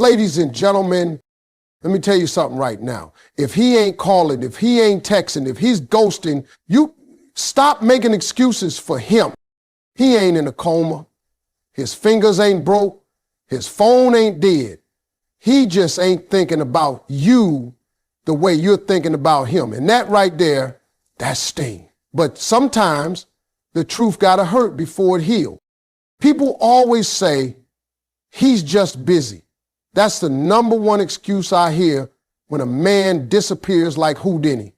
Ladies and gentlemen, let me tell you something right now. If he ain't calling, if he ain't texting, if he's ghosting, you stop making excuses for him. He ain't in a coma. His fingers ain't broke. His phone ain't dead. He just ain't thinking about you the way you're thinking about him. And that right there, that's sting. But sometimes the truth gotta hurt before it heals. People always say, he's just busy. That's the number one excuse I hear when a man disappears like Houdini.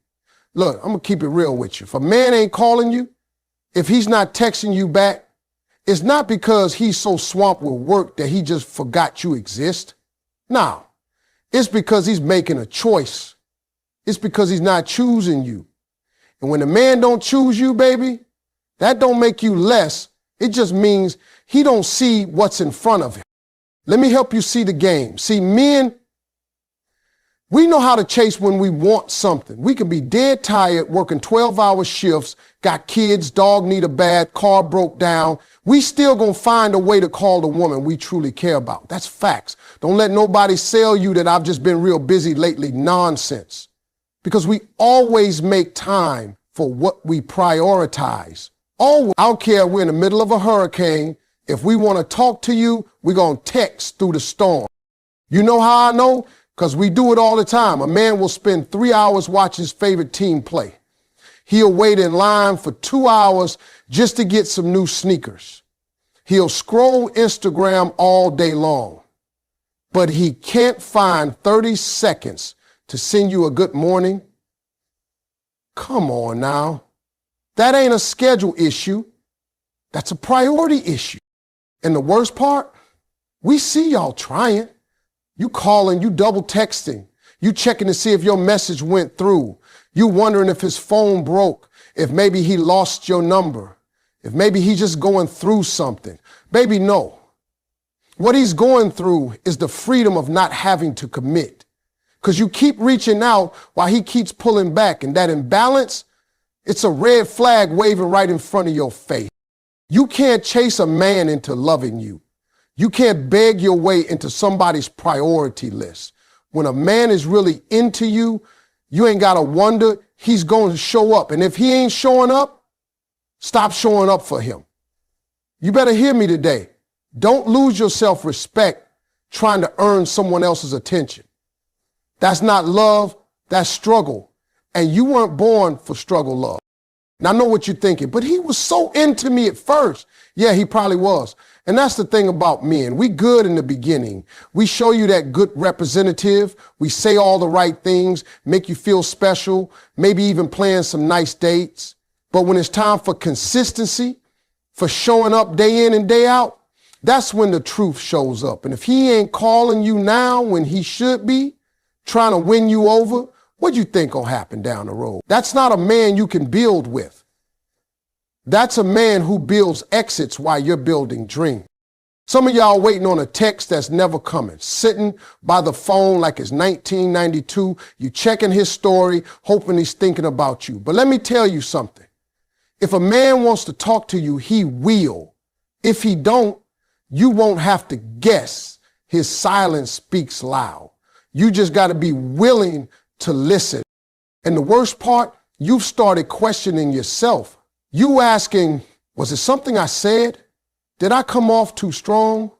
Look, I'm gonna keep it real with you. If a man ain't calling you, if he's not texting you back, it's not because he's so swamped with work that he just forgot you exist. No, it's because he's making a choice. It's because he's not choosing you. And when a man don't choose you, baby, that don't make you less. It just means he don't see what's in front of him. Let me help you see the game. See, men, we know how to chase when we want something. We can be dead tired, working 12-hour shifts, got kids, dog need a bath, car broke down. We still gonna find a way to call the woman we truly care about. That's facts. Don't let nobody sell you that I've just been real busy lately. Nonsense. Because we always make time for what we prioritize. Always. I don't care if we're in the middle of a hurricane. If we want to talk to you, we're going to text through the storm. You know how I know? Because we do it all the time. A man will spend 3 hours watching his favorite team play. He'll wait in line for 2 hours just to get some new sneakers. He'll scroll Instagram all day long, but he can't find 30 seconds to send you a good morning. Come on now. That ain't a schedule issue. That's a priority issue. And the worst part, we see y'all trying. You calling, you double texting, you checking to see if your message went through. You wondering if his phone broke, if maybe he lost your number, if maybe he's just going through something. Baby, no. What he's going through is the freedom of not having to commit. Because you keep reaching out while he keeps pulling back. And that imbalance, it's a red flag waving right in front of your face. You can't chase a man into loving you. You can't beg your way into somebody's priority list. When a man is really into you, you ain't got to wonder, he's going to show up. And if he ain't showing up, stop showing up for him. You better hear me today. Don't lose your self-respect trying to earn someone else's attention. That's not love, that's struggle. And you weren't born for struggle love. Now, I know what you're thinking, but he was so into me at first. Yeah, he probably was. And that's the thing about men. We good in the beginning. We show you that good representative. We say all the right things, make you feel special, maybe even plan some nice dates. But when it's time for consistency, for showing up day in and day out, that's when the truth shows up. And if he ain't calling you now when he should be, trying to win you over, what do you think will happen down the road? That's not a man you can build with. That's a man who builds exits while you're building dreams. Some of y'all waiting on a text that's never coming, sitting by the phone like it's 1992. You checking his story, hoping he's thinking about you. But let me tell you something. If a man wants to talk to you, he will. If he don't, you won't have to guess. His silence speaks loud. You just got to be willing to listen. And the worst part, you've started questioning yourself. You asking, was it something I said? Did I come off too strong?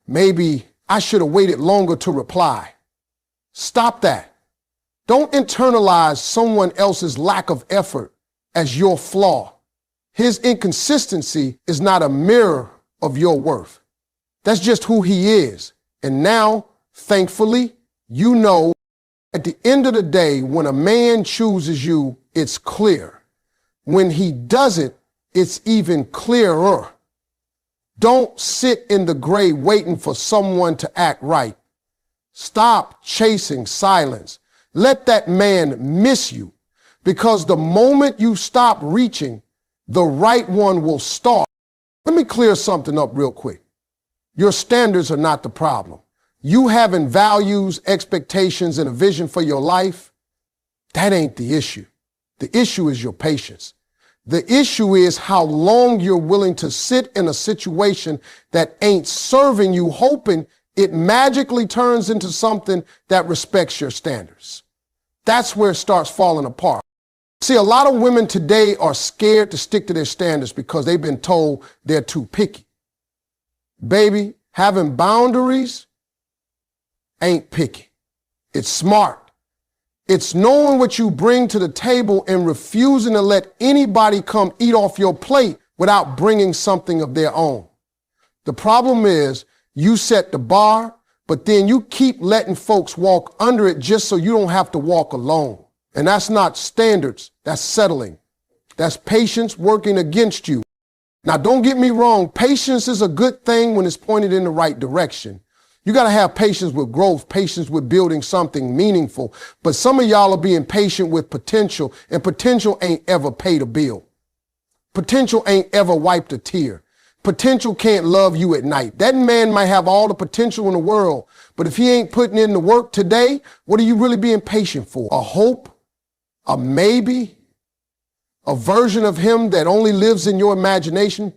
Maybe I should have waited longer to reply. Stop that. Don't internalize someone else's lack of effort as your flaw. His inconsistency is not a mirror of your worth. That's just who he is. And now, thankfully, you know, at the end of the day, when a man chooses you, it's clear. When he doesn't, it's even clearer. Don't sit in the gray waiting for someone to act right. Stop chasing silence. Let that man miss you, because the moment you stop reaching, the right one will start. Let me clear something up real quick. Your standards are not the problem. You having values, expectations, and a vision for your life, that ain't the issue. The issue is your patience. The issue is how long you're willing to sit in a situation that ain't serving you, hoping it magically turns into something that respects your standards. That's where it starts falling apart. See, a lot of women today are scared to stick to their standards because they've been told they're too picky. Baby, having boundaries ain't picky. It's smart. It's knowing what you bring to the table and refusing to let anybody come eat off your plate without bringing something of their own. The problem is you set the bar, but then you keep letting folks walk under it just so you don't have to walk alone. And that's not standards, that's settling. That's patience working against you. Now, don't get me wrong, patience is a good thing when it's pointed in the right direction. You got to have patience with growth, patience with building something meaningful. But some of y'all are being patient with potential, and potential ain't ever paid a bill. Potential ain't ever wiped a tear. Potential can't love you at night. That man might have all the potential in the world, but if he ain't putting in the work today, what are you really being patient for? A hope? A maybe? A version of him that only lives in your imagination?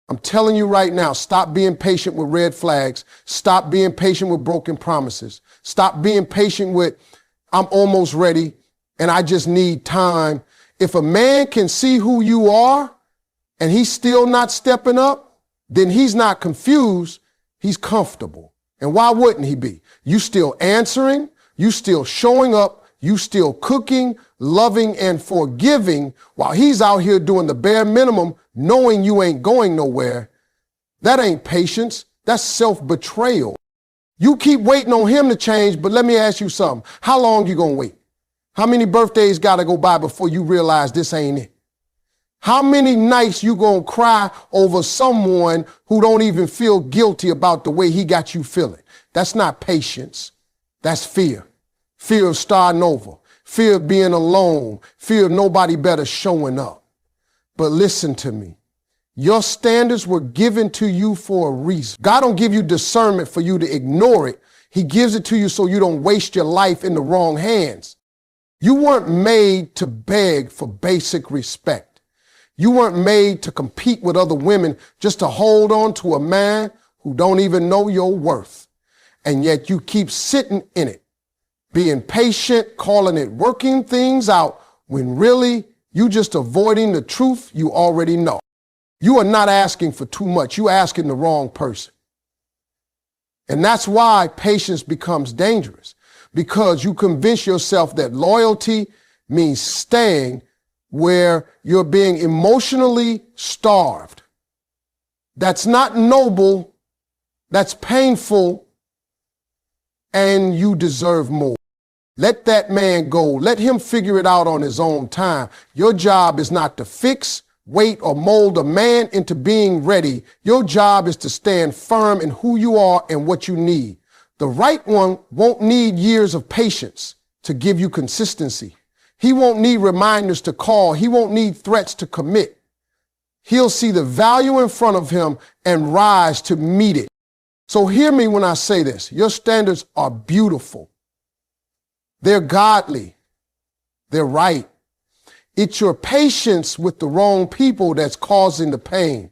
I'm telling you right now, stop being patient with red flags. Stop being patient with broken promises. Stop being patient with, I'm almost ready and I just need time. If a man can see who you are and he's still not stepping up, then he's not confused, he's comfortable. And why wouldn't he be? You still answering, you still showing up, you still cooking, loving, and forgiving while he's out here doing the bare minimum, knowing you ain't going nowhere. That ain't patience. That's self-betrayal. You keep waiting on him to change, but let me ask you something. How long you gonna wait? How many birthdays gotta go by before you realize this ain't it? How many nights you gonna cry over someone who don't even feel guilty about the way he got you feeling? That's not patience. That's fear. Fear of starting over, fear of being alone, fear of nobody better showing up. But listen to me. Your standards were given to you for a reason. God don't give you discernment for you to ignore it. He gives it to you so you don't waste your life in the wrong hands. You weren't made to beg for basic respect. You weren't made to compete with other women just to hold on to a man who don't even know your worth. And yet you keep sitting in it, being patient, calling it working things out, when really you just avoiding the truth you already know. You are not asking for too much. You're asking the wrong person. And that's why patience becomes dangerous, because you convince yourself that loyalty means staying where you're being emotionally starved. That's not noble. That's painful. And you deserve more. Let that man go. Let him figure it out on his own time. Your job is not to fix, wait, or mold a man into being ready. Your job is to stand firm in who you are and what you need. The right one won't need years of patience to give you consistency. He won't need reminders to call. He won't need threats to commit. He'll see the value in front of him and rise to meet it. So hear me when I say this. Your standards are beautiful. They're godly. They're right. It's your patience with the wrong people that's causing the pain.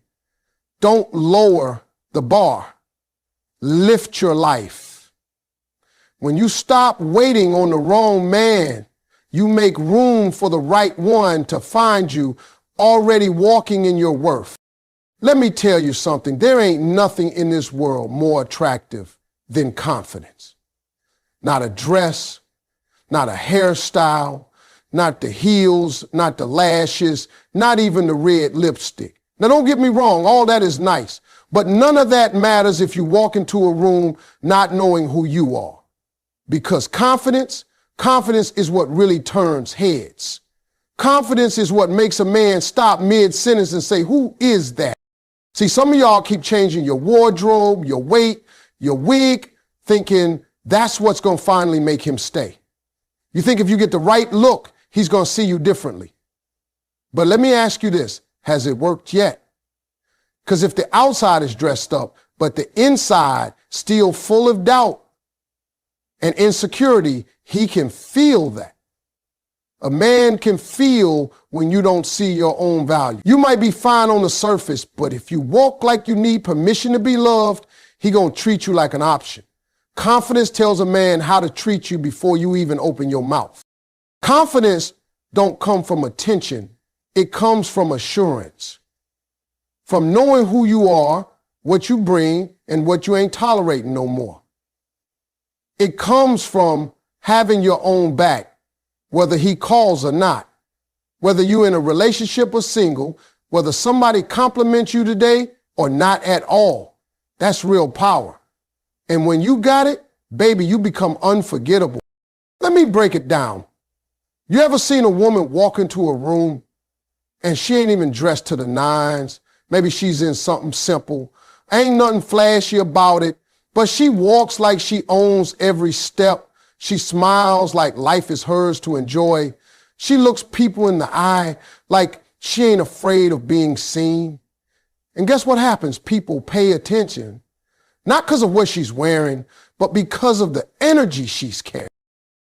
Don't lower the bar. Lift your life. When you stop waiting on the wrong man, you make room for the right one to find you, already walking in your worth. Let me tell you something. There ain't nothing in this world more attractive than confidence. Not a dress, not a hairstyle, not the heels, not the lashes, not even the red lipstick. Now, don't get me wrong. All that is nice, but none of that matters if you walk into a room not knowing who you are, because confidence is what really turns heads. Confidence is what makes a man stop mid-sentence and say, who is that? See, some of y'all keep changing your wardrobe, your weight, your wig, thinking that's what's going to finally make him stay. You think if you get the right look, he's going to see you differently. But let me ask you this. Has it worked yet? Because if the outside is dressed up, but the inside still full of doubt and insecurity, he can feel that. A man can feel when you don't see your own value. You might be fine on the surface, but if you walk like you need permission to be loved, He gonna treat you like an option. Confidence tells a man how to treat you before you even open your mouth. Confidence don't come from attention. It comes from assurance. From knowing who you are, what you bring, and what you ain't tolerating no more. It comes from having your own back, whether he calls or not. Whether you're in a relationship or single, whether somebody compliments you today or not at all. That's real power. And when you got it, baby, you become unforgettable. Let me break it down. You ever seen a woman walk into a room and she ain't even dressed to the nines? Maybe she's in something simple. Ain't nothing flashy about it, but she walks like she owns every step. She smiles like life is hers to enjoy. She looks people in the eye like she ain't afraid of being seen. And guess what happens? People pay attention, not because of what she's wearing, but because of the energy she's carrying.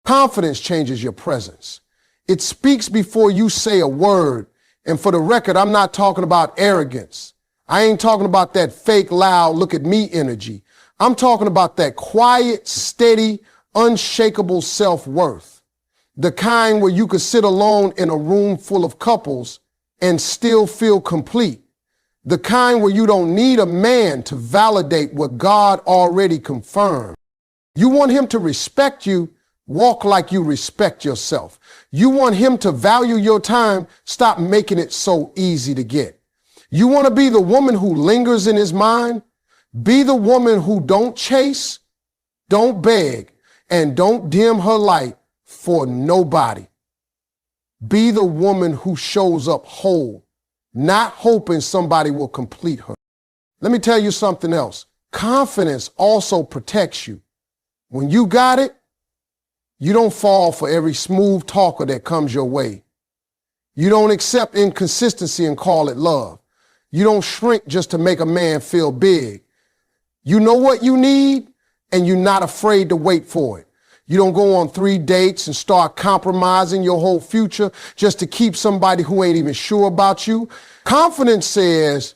Confidence changes your presence. It speaks before you say a word. And for the record, I'm not talking about arrogance. I ain't talking about that fake, loud, look at me energy. I'm talking about that quiet, steady, unshakable self-worth. The kind where you could sit alone in a room full of couples and still feel complete. The kind where you don't need a man to validate what God already confirmed. You want him to respect you, walk like you respect yourself. You want him to value your time, stop making it so easy to get. You want to be the woman who lingers in his mind? Be the woman who don't chase, don't beg, and don't dim her light for nobody. Be the woman who shows up whole, not hoping somebody will complete her. Let me tell you something else. Confidence also protects you. When you got it, you don't fall for every smooth talker that comes your way. You don't accept inconsistency and call it love. You don't shrink just to make a man feel big. You know what you need, and you're not afraid to wait for it. You don't go on 3 dates and start compromising your whole future just to keep somebody who ain't even sure about you. Confidence says,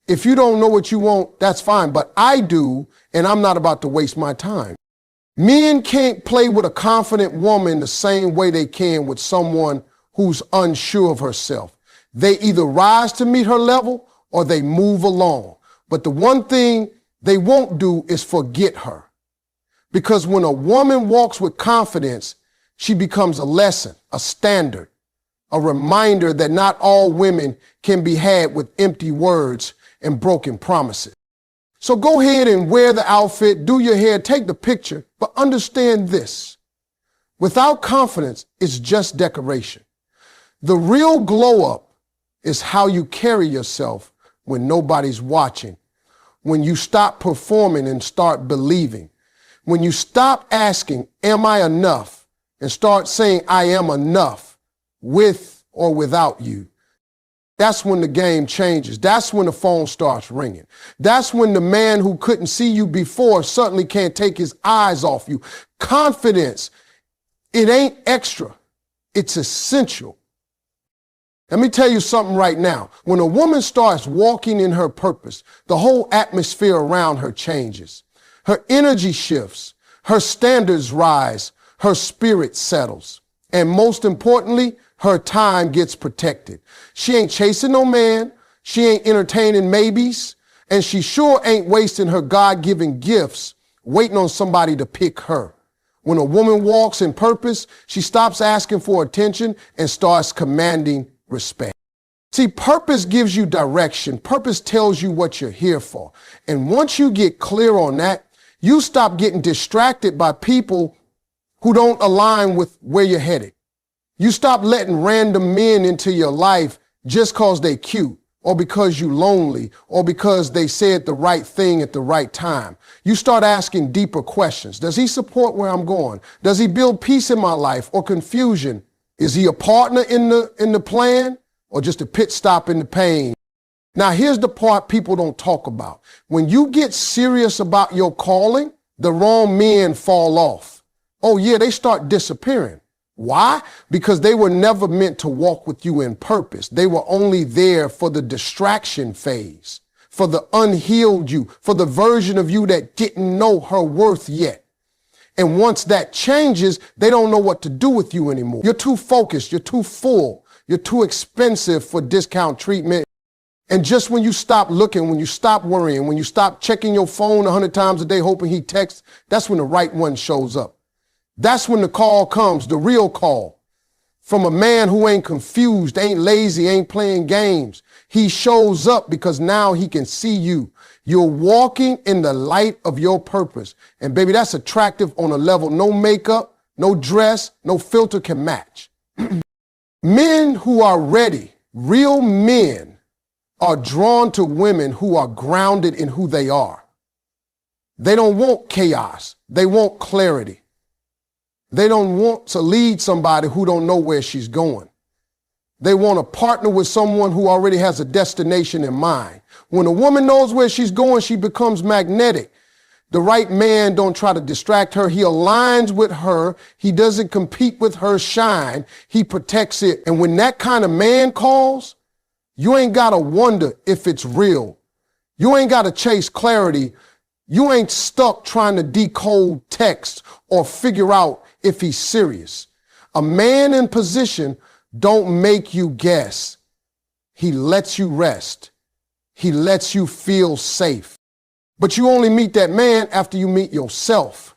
if you don't know what you want, that's fine, but I do, and I'm not about to waste my time. Men can't play with a confident woman the same way they can with someone who's unsure of herself. They either rise to meet her level or they move along. But the one thing they won't do is forget her. Because when a woman walks with confidence, she becomes a lesson, a standard, a reminder that not all women can be had with empty words and broken promises. So go ahead and wear the outfit, do your hair, take the picture, but understand this. Without confidence, it's just decoration. The real glow up is how you carry yourself when nobody's watching, when you stop performing and start believing, when you stop asking, am I enough, and start saying, I am enough, with or without you. That's when the game changes. That's when the phone starts ringing. That's when the man who couldn't see you before suddenly can't take his eyes off you. Confidence, it ain't extra. It's essential. Let me tell you something right now. When a woman starts walking in her purpose, the whole atmosphere around her changes. Her energy shifts, her standards rise, her spirit settles. And most importantly, her time gets protected. She ain't chasing no man, she ain't entertaining maybes, and she sure ain't wasting her God-given gifts waiting on somebody to pick her. When a woman walks in purpose, she stops asking for attention and starts commanding respect. See, purpose gives you direction. Purpose tells you what you're here for. And once you get clear on that, you stop getting distracted by people who don't align with where you're headed. You stop letting random men into your life just because they cute, or because you lonely, or because they said the right thing at the right time. You start asking deeper questions. Does he support where I'm going? Does he build peace in my life or confusion? Is he a partner in the plan or just a pit stop in the pain? Now, here's the part people don't talk about. When you get serious about your calling, the wrong men fall off. Oh yeah, they start disappearing. Why? Because they were never meant to walk with you in purpose. They were only there for the distraction phase. for the unhealed you, for the version of you that didn't know her worth yet. And once that changes, they don't know what to do with you anymore. You're too focused. You're too full. You're too expensive for discount treatment. And just when you stop looking, when you stop worrying, when you stop checking your phone 100 times a day hoping he texts, that's when the right one shows up. That's when the call comes, the real call. From a man who ain't confused, ain't lazy, ain't playing games. He shows up because now he can see you. You're walking in the light of your purpose. And baby, that's attractive on a level no makeup, no dress, no filter can match. Men who are ready, real men, are drawn to women who are grounded in who they are. They don't want chaos. They want clarity. They don't want to lead somebody who don't know where she's going. They want to partner with someone who already has a destination in mind. When a woman knows where she's going, she becomes magnetic. The right man don't try to distract her. He aligns with her. He doesn't compete with her shine. He protects it. And when that kind of man calls, you ain't got to wonder if it's real. You ain't got to chase clarity. You ain't stuck trying to decode text or figure out if he's serious. A man in position don't make you guess. He lets you rest. He lets you feel safe. But you only meet that man after you meet yourself.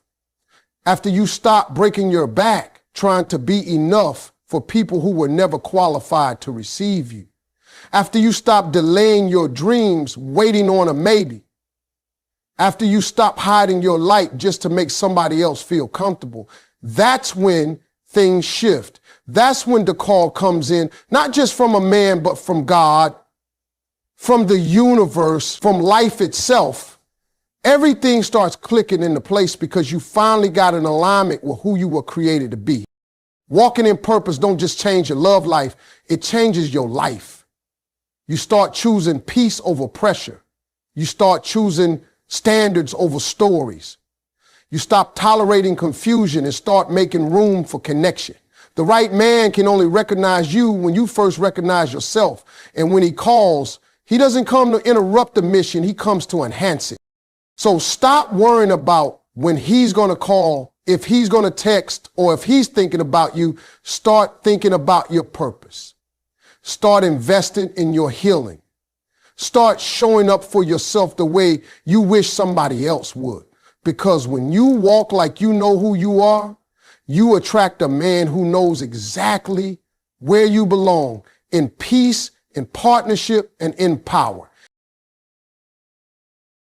After you stop breaking your back trying to be enough for people who were never qualified to receive you. After you stop delaying your dreams, waiting on a maybe. After you stop hiding your light just to make somebody else feel comfortable. That's when things shift. That's when the call comes in, not just from a man, but from God, from the universe, from life itself. Everything starts clicking into place because you finally got an alignment with who you were created to be. Walking in purpose don't just change your love life, it changes your life. You start choosing peace over pressure. You start choosing standards over stories. You stop tolerating confusion and start making room for connection. The right man can only recognize you when you first recognize yourself. And when he calls, he doesn't come to interrupt the mission, he comes to enhance it. So stop worrying about when he's going to call, if he's going to text, or if he's thinking about you. Start thinking about your purpose. Start investing in your healing. Start showing up for yourself the way you wish somebody else would. Because when you walk like you know who you are, you attract a man who knows exactly where you belong, in peace, in partnership, and in power.